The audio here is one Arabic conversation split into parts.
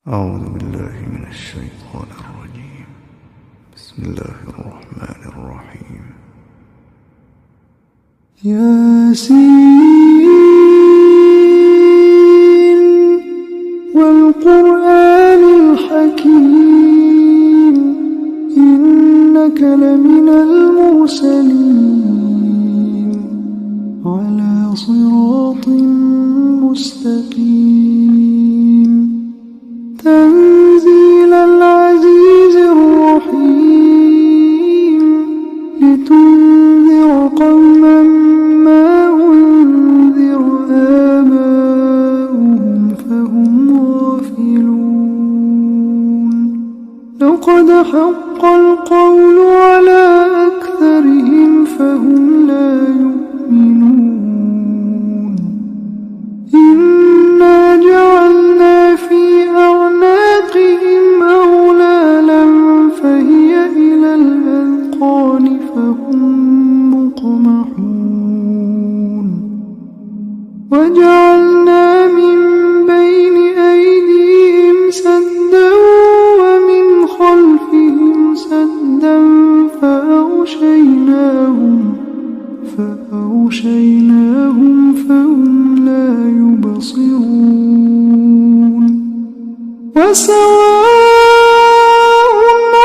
أعوذ بالله من الشيطان الرجيم. بسم الله الرحمن الرحيم. ياسين والقرآن الحكيم إنك لمن المرسلين على صراط مستقيم تنزيل العزيز الرحيم لتنذر قوما ما أنذر آباؤهم فهم غافلون لقد حق القول على أكثرهم فهم لا يؤمنون إنا جعلنا في أعناقهم أغلالا فهي إلى الأذقان فهم مقمحون وجعلنا من بين أيديهم سدا ومن خلفهم سدا فأغشيناهم فهم لا يبصرون وسواء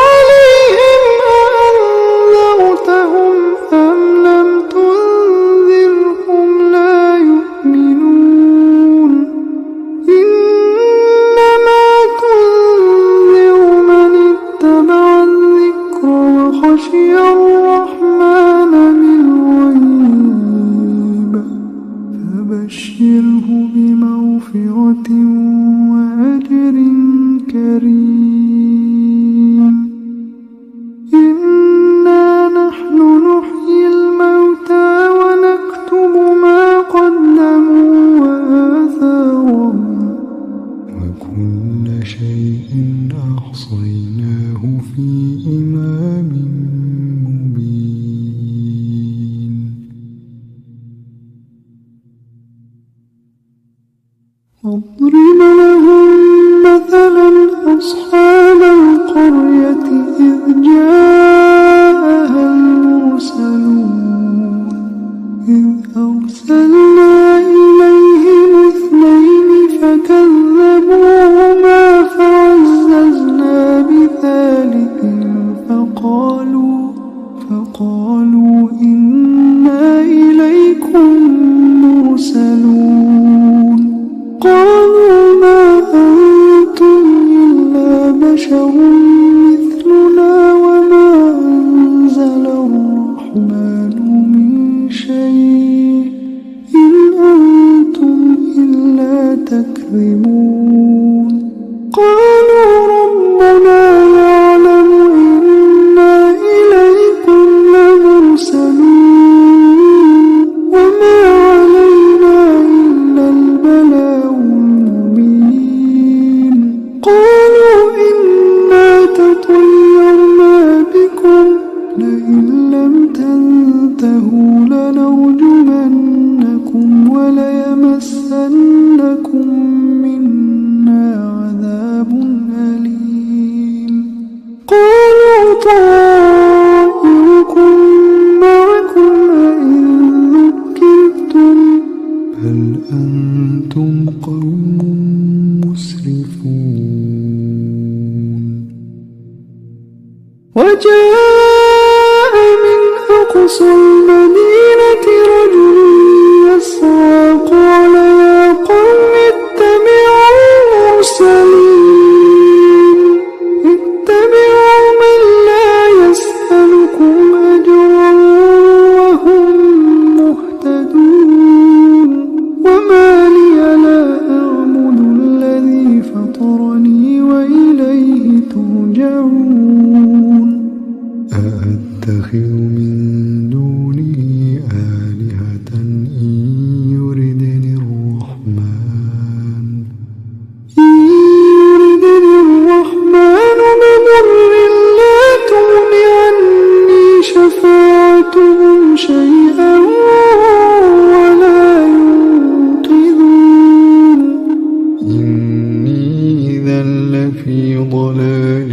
عليهم أأنذرتهم أم لم تنذرهم لا يؤمنون إنما تنذر من اتبع الذكر وخشي الرحمن بالغيب فبشره بمغفرة وأجر كريم إنا نحن نحيي الموتى ونكتب ما قدموا وآثارهم وكل شيء أحصيناه في إمام مبين واضرب لهم مثلا أصحاب القرية إذ جاءها المرسلون إذ أرسلنا إليهم اثنين فكذبوهما فعززنا بثالث فقالوا إنا إليكم مرسلون قالوا ما أنتم إلا بشر مثلنا وما أنزل الرحمن من شيء إن أنتم إلا تكذبون قالوا ربنا يعلم إنا إليكم لمرسلون وما علينا إلا البلاغ المبين قالوا إنا تطيرنا بكم لئن لم تنتهوا لنرجمنكم وليمسنكم منا عذاب أليم قالوا طائركم معكم أئن ذكرتم بل أنتم قوم مسرفون وجاء من أقصى المدينة رجل يسعى قال يا قوم اتبعوا المرسلين اتبعوا من لا يسألكم أجرا وهم مهتدون وما لي لا أعبد الذي فطرني وإليه ترجعون أأتخذ من دونه آلهة إن يردني الرحمن بضر لا تغن عني شفاعتهم شيئا ولا ينقذون إني إذا لفي ضلال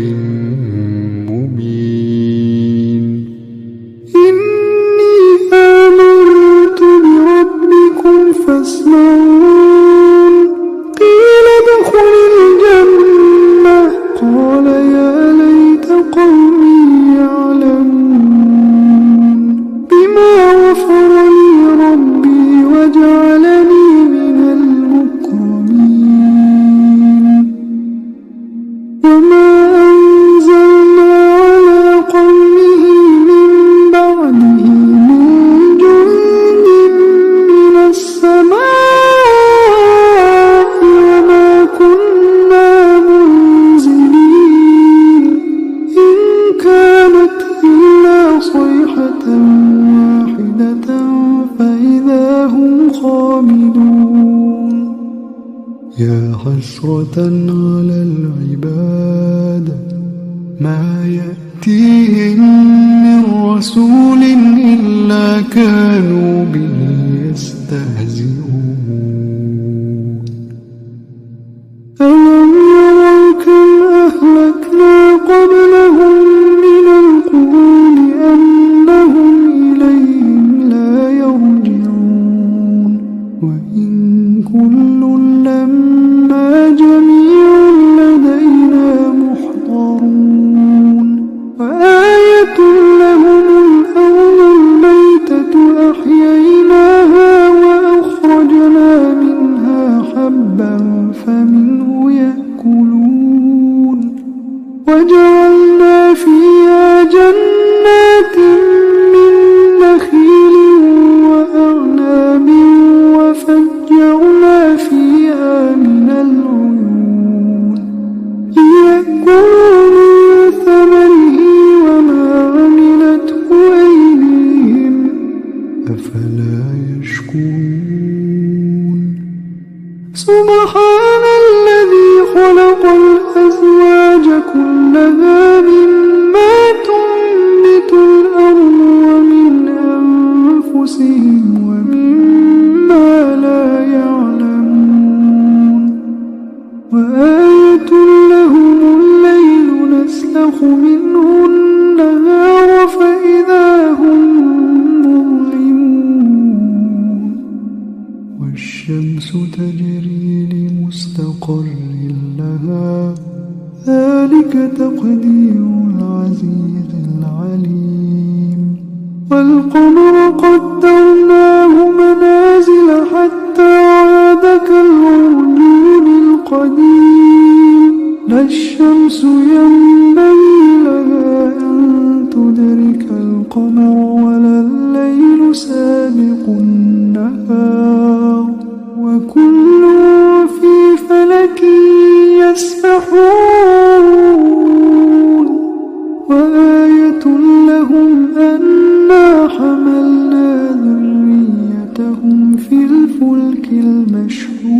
مبين إني آمنت بربكم فاسمعون قيل ادخل الجنة قال يا ليت قومي يعلمون بما غفر لي ربي وجعلني من المكرمين وما أنزلنا على قومه من بعده من جند من السماء وما كنا منزلين إن كانت إلا صيحة واحدة فإذا هم خامدون يا حسرة على العباد ما يأتيهم من رسول إلا كانوا به يستهزئون ألم يروا كم أهلكنا قبلهم من القرون أنهم إليهم لا يرجعون وإن كل لما جميع لدينا محضرون وآية لهم الأرض الميتة أحييناها وأخرجنا منها حبا فمنه يأكلون وجعلنا فيها جنات من نخيل وأعناب وفجرنا فيها من العيون ليأكلوا من ثمره وما عملته أيديهم أفلا يشكرون سبحان الذي خلق الأزواج كلها مما تنبت الأرض ومن أنفسهم ومما لا يعلمون وآية لهم الليل نسلخ منه النهار فإذا هم مظلمون والشمس تجري لمستقر لها ذلك تقدير العزيز العليم والقمر قدرناه منازل حتى عاد كالعرجون القديم لا الشمس ينبغي لها أن تدرك القمر ولا الليل سابق النهار وكل في فلك يسبحون وآية لهم أنا حملنا ذريتهم في الفلك المشحون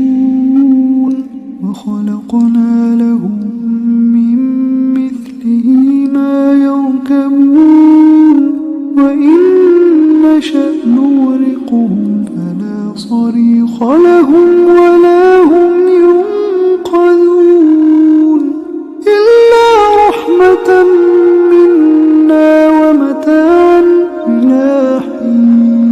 وخلقنا لهم من مثله ما يركبون وإن نشأ نغرقهم فلا صريخ لهم ولا هم ينقذون إلا رحمة منا ومتاعا إلى حين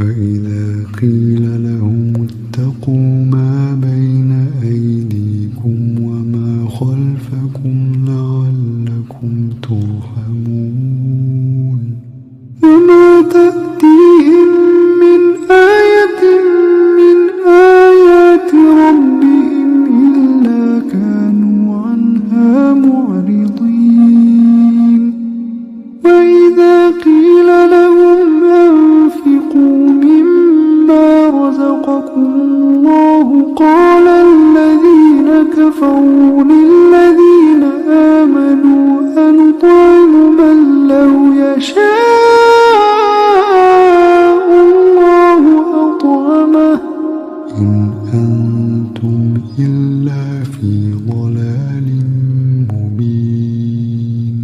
وإذا قيل لهم اتقوا ما بين أيديكم وما خلفكم لعلكم ترحمون وما تأتيهم من آية من آيات ربهم إلا كانوا عنها معرضين وإذا قيل لهم أنفقوا مما رزقكم الله قال الذين كفروا للذين آمنوا أنطعم من لو يشاء الله أطعمه إن أنتم إلا في ضلال مبين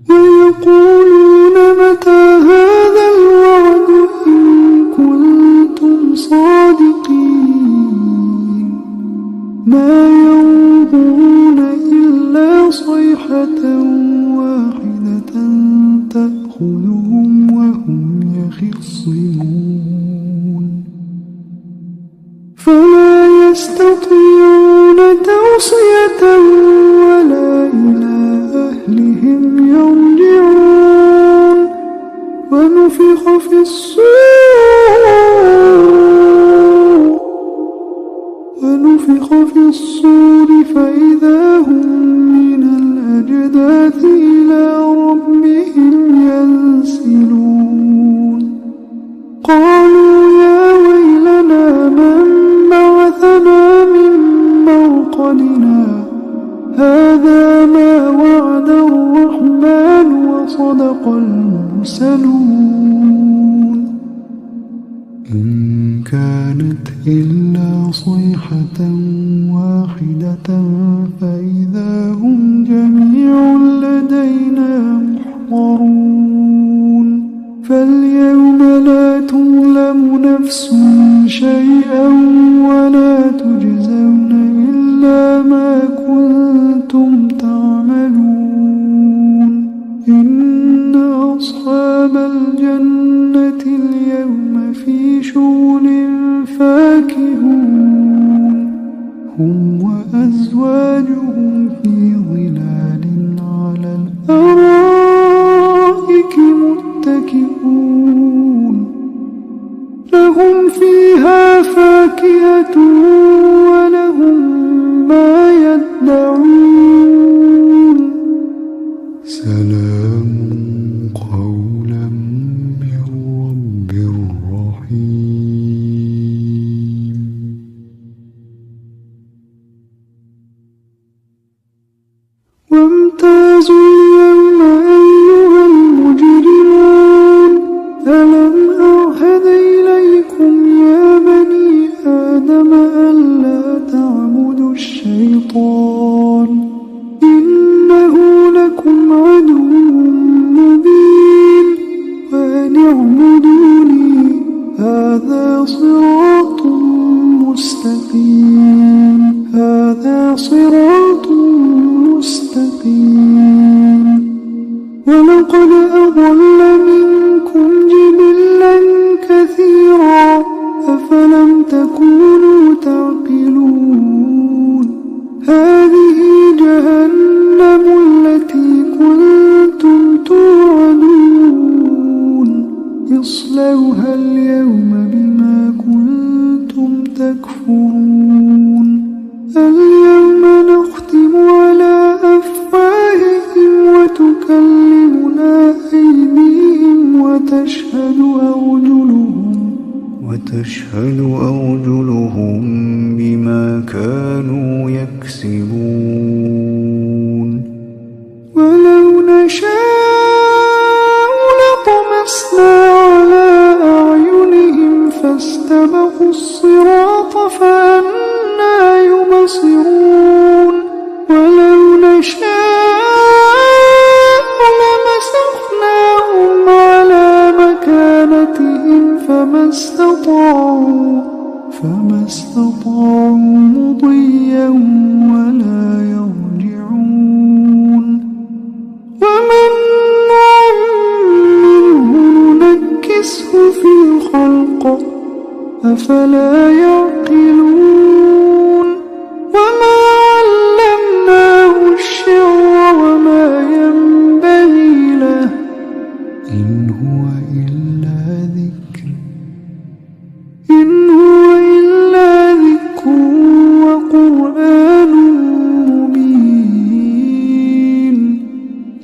ويقولون متى هذا الوعد إن كنتم صادقين صيحة واحدة تأخذهم وهم يخصمون فلا يستطيعون توصية ولا إلى أهلهم يرجعون ونفخ في الصور فإذا هم من الأجداث إلى ربهم ينسلون قالوا يا ويلنا من بعثنا من مرقدنا هذا ما وعد الرحمن وصدق المرسلون إن كانت إلا صيحة واحدة فإذا هم جميع لدينا محضرون فاليوم لا تظلم نفس شيئا ولا تجزون إلا ما كنتم تعملون إن أصحاب الجنة اليوم في شغل فاكهون هم وأزواجهم في ظلال على الأرائك متكئون لهم فيها فاكهة ولهم ما يدعون سلام قولا من رب رحيم وامتازوا اليوم أيها المجرمون ألم أعهد إليكم يا بني آدم ألا تعبدوا الشيطان إنه لكم عدو مبين وأن اعبدوني هذا صراط مستقيم ولقد أضل منكم جبلا كثيرا أفلم تكونوا تعقلون هذه جهنم التي كنتم توعدون اصلوها اليوم بما كنتم تكفرون اليوم نختم على أفواههم وتكلمنا أيديهم وتشهد أرجلهم بما كانوا يكسبون ولو نشاء لطمسنا على أعينهم فاستبقوا الصراط فأنى يبصرون ولو نشاء لمسخناهم على مكانتهم فما استطاعوا مضيا ولا يرجعون ومن نعمره ننكسه في الخلق أفلا يعقلون وما علمناه الشعر وما ينبغي له إن هو إلا ذكر وقرآن مبين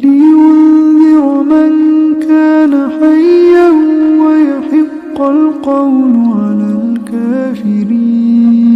لينذر من كان حيا ويحق القول على الكافرين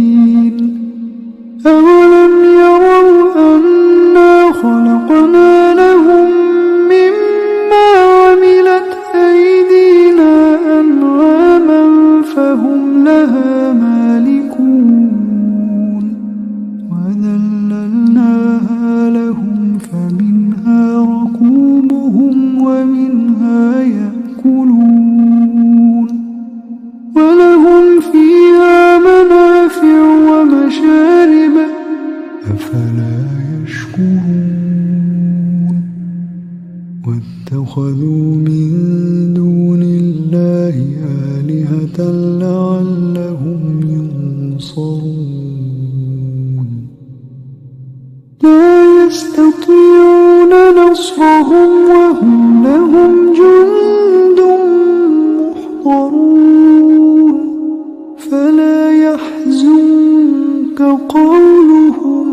اتخذوا من دون الله آلهة لعلهم ينصرون لا يستطيعون نصرهم وهم لهم جند محضرون فلا يحزنك قولهم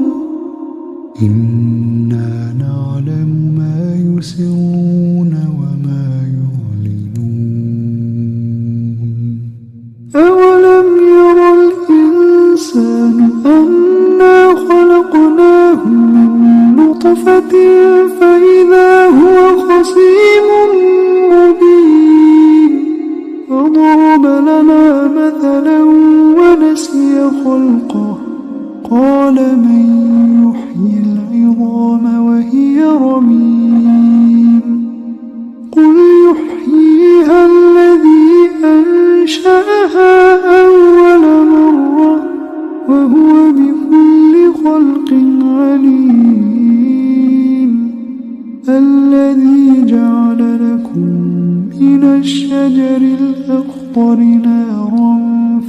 إنا نعلم ما يسرون وما يعلنون أولم ير الإنسان أنا خلقناه من نطفة فإذا هو خصيم مبين فضرب لنا مثلا ونسي خلقه قال من يحيي العظام وهي رميم قل يحييها الذي أنشأها أول مرة وهو بكل خلق عليم الذي جعل لكم من الشجر الأخضر نارا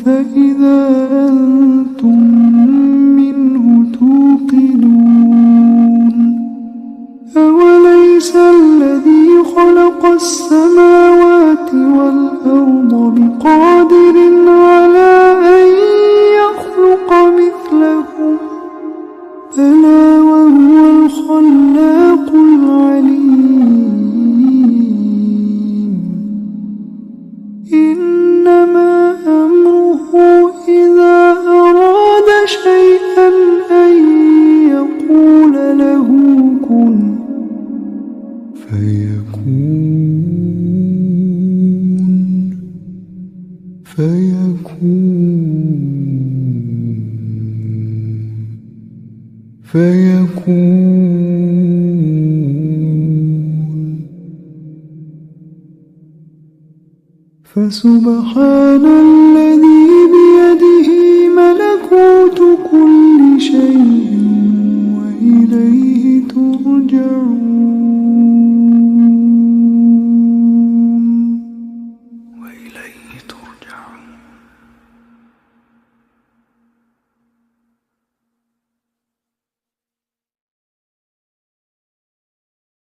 فإذا أنتم منه توقدون أوليس الذي خلق السماوات والأرض بقادر على أن يخلق مثلهم بلى وهو الخلاق العليم إنما أمره إذا أراد شيئا أن يقول له كن فيكون فسبحان الذي بيده ملكوت كل شيء وإليه ترجعون